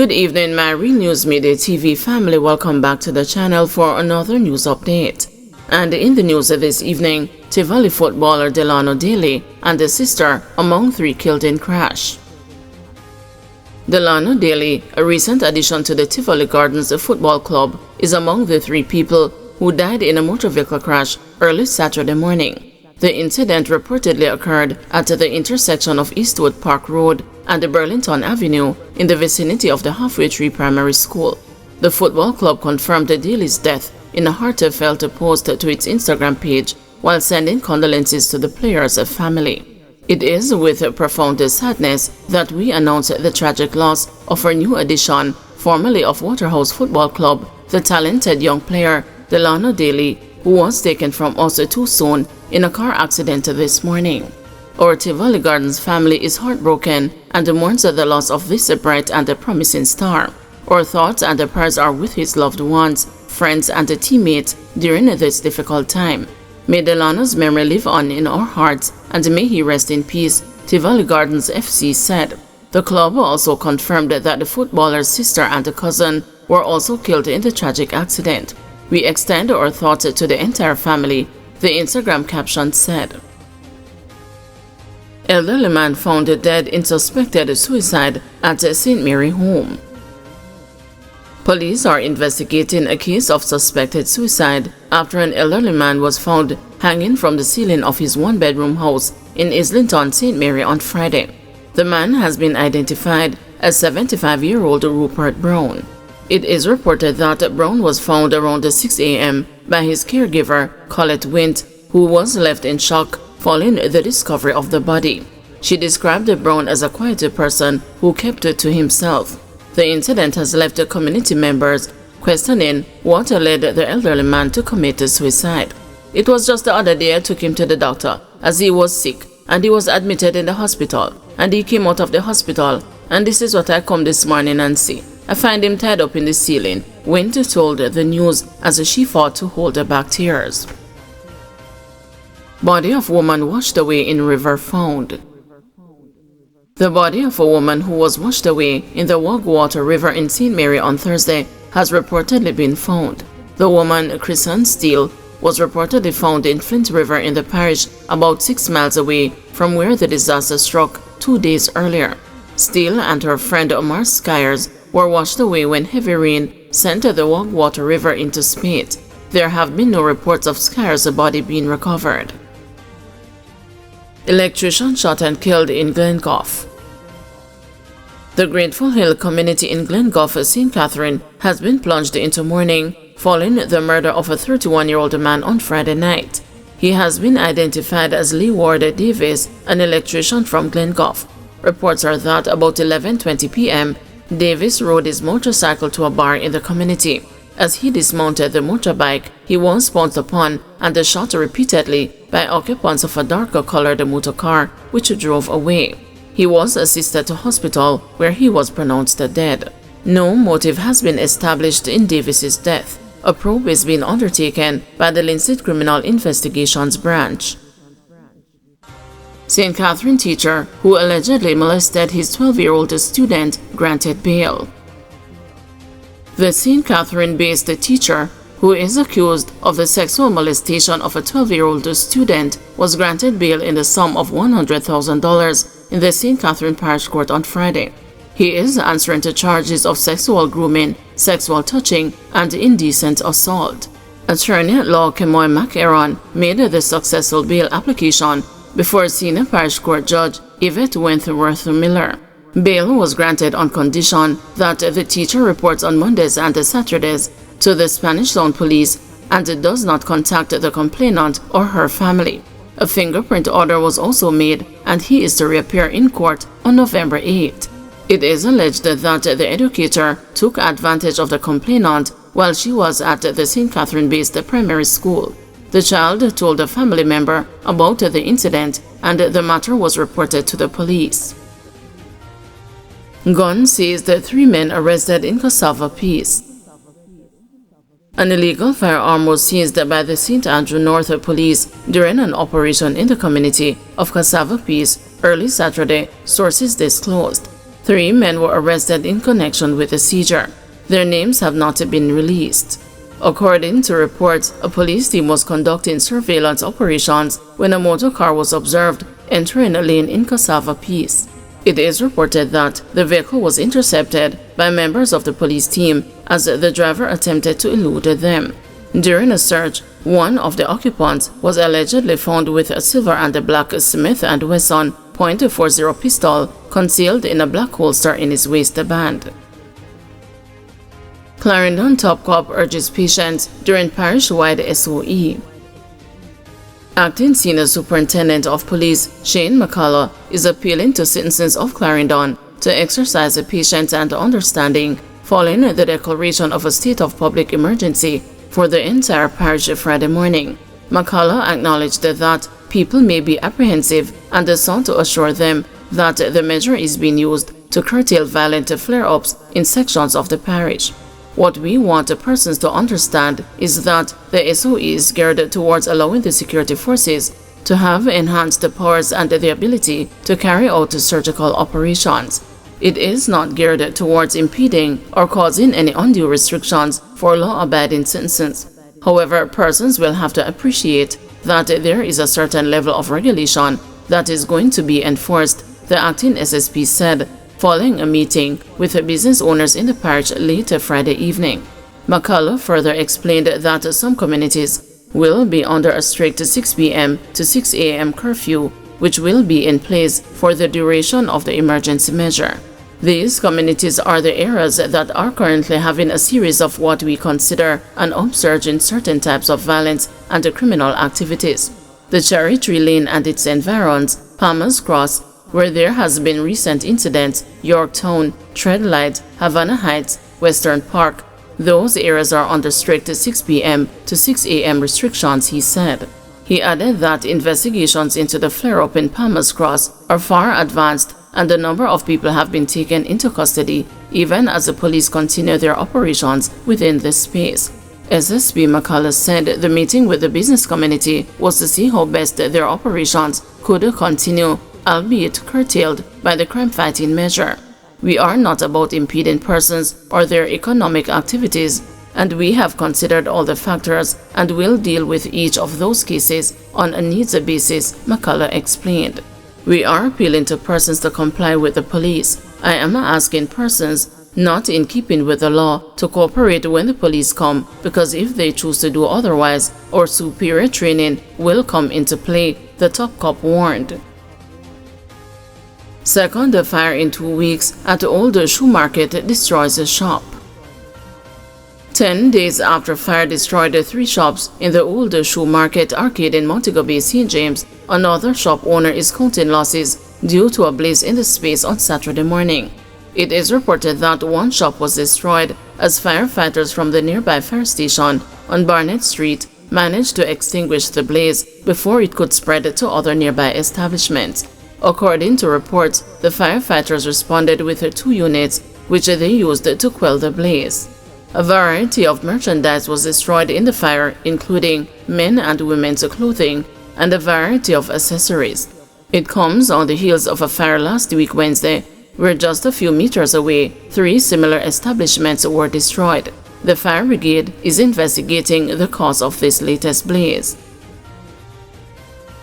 Good evening, my Real News Midday TV family. Welcome back to the channel for another news update. And in the news this evening, Tivoli footballer Delano and his sister among 3 killed in crash. Delano, a recent addition to the Tali Gardens Football Club, is among the 3 people who died in a motor vehicle crash early Saturday morning. The incident reportedly occurred at the intersection of Eastwood Park Road and Burlington Avenue in the vicinity of the Halfway Tree Primary School. The football club confirmed Daly's death in a heartfelt post to its Instagram page while sending condolences to the player's family. It is with profound sadness that we announce the tragic loss of our new addition, formerly of Waterhouse Football Club, the talented young player Delano, who was taken from us too soon in a car accident this morning. Our Tali Gardens family is heartbroken and mourns the loss of this bright and promising star. Our thoughts and prayers are with his loved ones, friends and teammates during this difficult time. May Delano's memory live on in our hearts and may he rest in peace, Tali Gardens FC said. The club also confirmed that the footballer's sister and cousin were also killed in the tragic accident. We extend our thoughts to the entire family, the Instagram caption said. Elderly man found dead in suspected suicide at St. Mary home. Police are investigating a case of suspected suicide after an elderly man was found hanging from the ceiling of his 1-bedroom house in Islington, St. Mary on Friday. The man has been identified as 75-year-old Rupert Brown. It is reported that Brown was found around 6 a.m. by his caregiver, Colette Wint, who was left in shock following the discovery of the body. She described Brown as a quiet person who kept it to himself. The incident has left the community members questioning what led the elderly man to commit suicide. It was just the other day I took him to the doctor as he was sick and he was admitted in the hospital and he came out of the hospital and this is what I come this morning and see. I find him tied up in the ceiling, Wint told the news as she fought to hold back tears. Body of woman washed away in river found. The body of a woman who was washed away in the Wogwater River in St. Mary on Thursday has reportedly been found. The woman, Kristen Steele, was reportedly found in Flint River in the parish about 6 miles away from where the disaster struck 2 days earlier. Steele and her friend Omar Skyers were washed away when heavy rain sent the Wogwater River into spate. There have been no reports of Skyers' body being recovered. Electrician shot and killed in Glengo. The Grateful Hill community in Glengo, St. Catherine, has been plunged into mourning following the murder of a 31-year-old man on Friday night. He has been identified as Lee Ward Davis, an electrician from Glengo. Reports are that about 11:20 p.m., Davis rode his motorcycle to a bar in the community. As he dismounted the motorbike, he was pounced upon and shot repeatedly by occupants of a darker-colored motor car, which drove away. He was assisted to hospital, where he was pronounced dead. No motive has been established in Davis's death. A probe is being undertaken by the Linseed Criminal Investigations Branch. St. Catherine teacher who allegedly molested his 12-year-old student granted bail. The St. Catherine-based teacher who is accused of the sexual molestation of a 12-year-old student was granted bail in the sum of $100,000 in the St. Catherine Parish Court on Friday. He is answering to charges of sexual grooming, sexual touching, and indecent assault. Attorney-at-law Kemoy McAaron made the successful bail application before Senior Parish Court Judge Yvette Wentworth Miller. Bail was granted on condition that the teacher reports on Mondays and Saturdays to the Spanish Town Police and does not contact the complainant or her family. A fingerprint order was also made and he is to reappear in court on November 8. It is alleged that the educator took advantage of the complainant while she was at the St. Catherine-based primary school. The child told a family member about the incident and the matter was reported to the police. Gun seized 3 men arrested in Cassava Peace. An illegal firearm was seized by the St. Andrew North Police during an operation in the community of Cassava Peace early Saturday, sources disclosed. 3 men were arrested in connection with the seizure. Their names have not been released. According to reports, a police team was conducting surveillance operations when a motor car was observed entering a lane in Cassava Peace. It is reported that the vehicle was intercepted by members of the police team as the driver attempted to elude them. During a search, one of the occupants was allegedly found with a silver and a black Smith & Wesson .40 pistol concealed in a black holster in his waistband. Clarendon Top Cop urges patience during parish-wide SOE. Acting Senior Superintendent of Police Shane McCullough is appealing to citizens of Clarendon to exercise patience and understanding following the declaration of a state of public emergency for the entire parish Friday morning. McCullough acknowledged that people may be apprehensive and sought to assure them that the measure is being used to curtail violent flare-ups in sections of the parish. What we want persons to understand is that the SOE is geared towards allowing the security forces to have enhanced powers and the ability to carry out surgical operations. It is not geared towards impeding or causing any undue restrictions for law-abiding citizens. However, persons will have to appreciate that there is a certain level of regulation that is going to be enforced, the acting SSP said, following a meeting with business owners in the parish late Friday evening. McCullough further explained that some communities will be under a strict 6 p.m. to 6 a.m. curfew, which will be in place for the duration of the emergency measure. These communities are the areas that are currently having a series of what we consider an upsurge in certain types of violence and criminal activities. The Cherry Tree Lane and its environs, Palmer's Cross, where there has been recent incidents, Yorktown, Treadlight, Havana Heights, Western Park. Those areas are under strict 6 p.m. to 6 a.m. restrictions, he said. He added that investigations into the flare-up in Palmer's Cross are far advanced and a number of people have been taken into custody even as the police continue their operations within this space. SSP McCullough said the meeting with the business community was to see how best their operations could continue, albeit curtailed by the crime-fighting measure. We are not about impeding persons or their economic activities, and we have considered all the factors and will deal with each of those cases on a needs basis, McCullough explained. We are appealing to persons to comply with the police. I am asking persons, not in keeping with the law, to cooperate when the police come, because if they choose to do otherwise, our superior training will come into play, the top cop warned. Second fire in 2 weeks at the old shoe market destroys a shop. 10 days after fire destroyed 3 shops in the old shoe market arcade in Montego Bay, St. James, another shop owner is counting losses due to a blaze in the space on Saturday morning. It is reported that 1 shop was destroyed as firefighters from the nearby fire station on Barnett Street managed to extinguish the blaze before it could spread to other nearby establishments. According to reports, the firefighters responded with 2 units, which they used to quell the blaze. A variety of merchandise was destroyed in the fire, including men and women's clothing and a variety of accessories. It comes on the heels of a fire last week Wednesday, where just a few meters away, 3 similar establishments were destroyed. The fire brigade is investigating the cause of this latest blaze.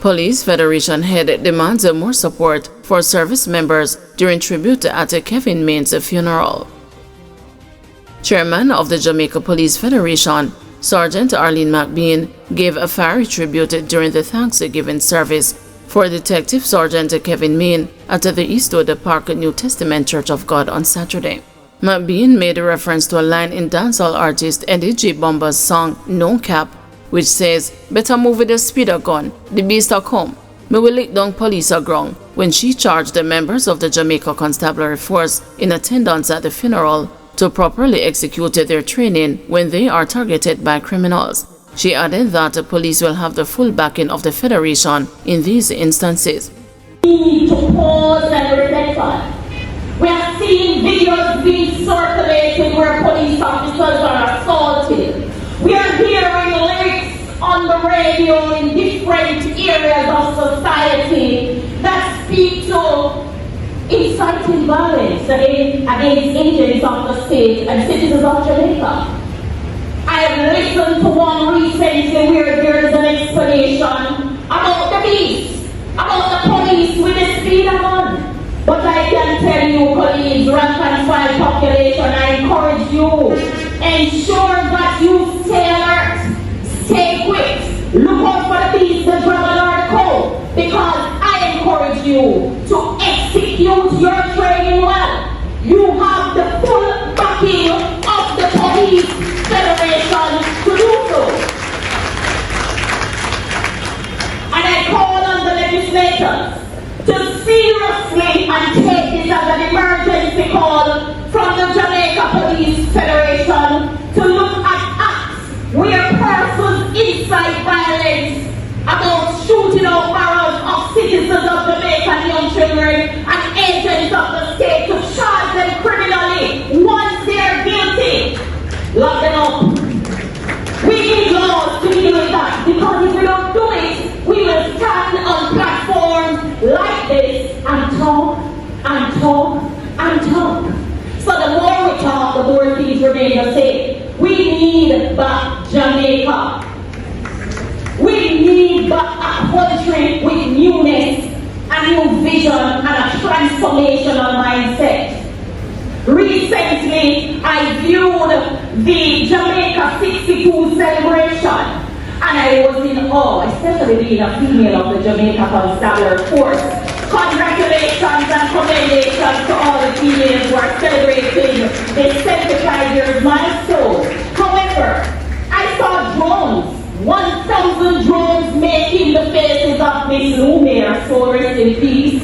Police Federation head demands more support for service members during tribute at Kevin Main's funeral. Chairman of the Jamaica Police Federation, Sergeant Arlene McBean, gave a fiery tribute during the Thanksgiving service for Detective Sergeant Kevin Main at the Eastwood Park New Testament Church of God on Saturday. McBean made a reference to a line in dancehall artist Eddie J. Bomba's song No Cap, which says, "Better move with the speeder gun, the beast a come. Me will lick down police a ground," when she charged the members of the Jamaica Constabulary Force in attendance at the funeral to properly execute their training when they are targeted by criminals. She added that the police will have the full backing of the Federation in these instances. We need to pause and reflect on. We are seeing videos being circulated where police officers are assaulted. We are hearing lyrics on the radio in different areas of society that speak to inciting violence against agents of the state and citizens of Jamaica. I have listened to one recently where there is an explanation about the beast, about the police with the speed of gun. But I can tell you, colleagues, rank and file population, I encourage you, ensure that you stay alert, stay quick, look out for the beast, the dragon or the cow, because I encourage you to execute your training well. You have the full backing of the Police Federation to do so. And I call on the legislators to seriously and take this as an emergency call from the Jamaica Police Federation to look at acts where persons incite violence about shooting out barrels of citizens of Jamaica, young children and agents of the state to charge them criminally once they are guilty. Lock them up. We need laws to deal with that, because if we don't do it, we will stand on platforms like this and talk and talk and talk. So the more we talk, the more things remain the same. We need back Jamaica. We need back a country with newness, a new vision and a transformational mindset. Recently, I viewed the Jamaica 62 celebration, and I was in awe, especially being a female of the Jamaica Constabulary Force. Congratulations and commendations to all the females who are celebrating the 75 years milestone. However, I saw drones, 1,000 drones making the faces of Miss Lumiere, soul rest in peace,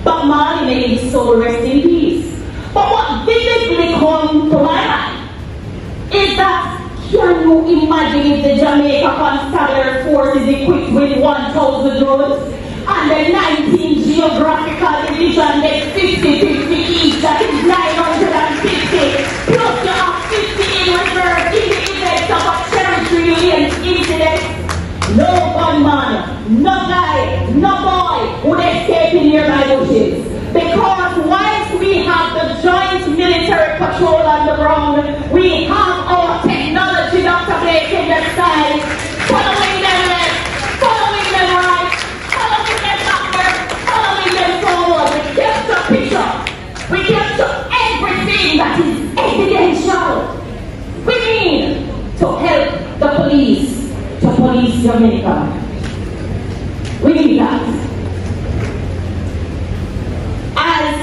but Marley made his soul rest in peace. But what vividly comes to my mind is that, can you imagine if the Jamaica Constabulary Force is equipped with 1,000 drones and the 19 geographical division gets 50-50 each, that is 950, plus you have 50 in reserve in the event of a territory incident? No gunman, no guy, no boy would escape in nearby bushes. Because once we have the joint military patrol on the ground, we have our technology, Dr. Blake, in the sky, following them left, following them right, following them backward, following them forward. We capture picture. We capture everything that is evidential. We need to help the police to police Jamaica. We need that. As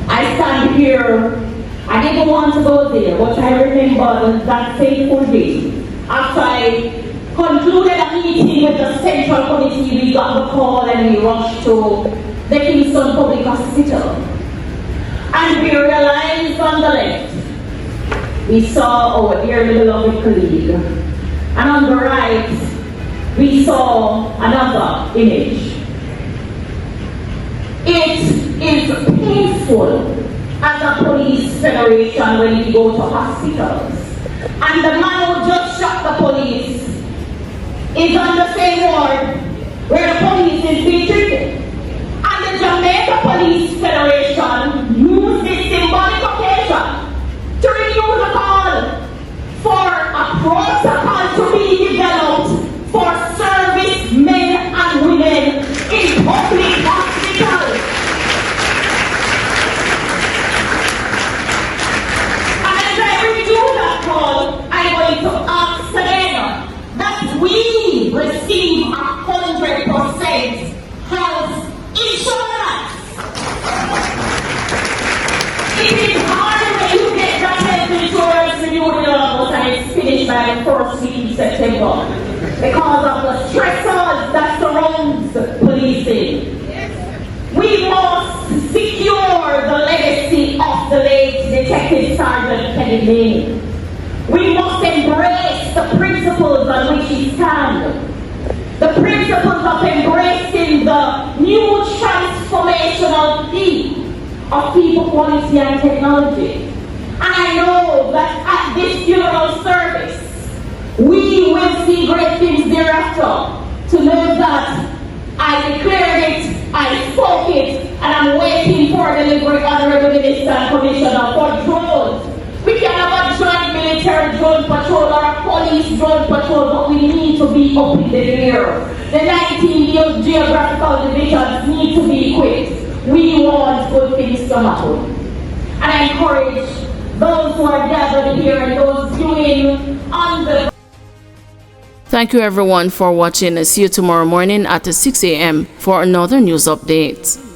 I stand here, I didn't want to go there, but I remember that fateful day. After I concluded a meeting with the Central Committee, we got the call and we rushed to the Kingston Public Hospital. And we realized on the left, we saw our dearly beloved colleague. And on the right, we saw another image. It is painful as a police federation when we go to hospitals. And the man who just shot the police is on the same ward where the police is being treated. And the Jamaica Police Federation used this symbolic occasion to renew the call for a protocol to be developed for service men and women in public hospitals. And as I review that call, I'm going to ask again that we receive 100% health insurance. It is hard when you get that health insurance renewed in August and it's finished by the first week in September because of the stressors that surrounds policing. We must secure the legacy of the late Detective Sergeant Kenny Lane. We must embrace the principles on which he stands. The principles of embracing the new transformational theme of people, quality and technology. And I know that at this funeral service, we will see great things thereafter. To know that I declared it, I spoke it, and I'm waiting for delivery police drone patrol, but we need to be up in the air. The 19 geographical divisions need to be equipped. We want good things to happen. And I encourage those who are gathered here and those viewing on the... Thank you everyone for watching. See you tomorrow morning at 6 a.m. for another news update.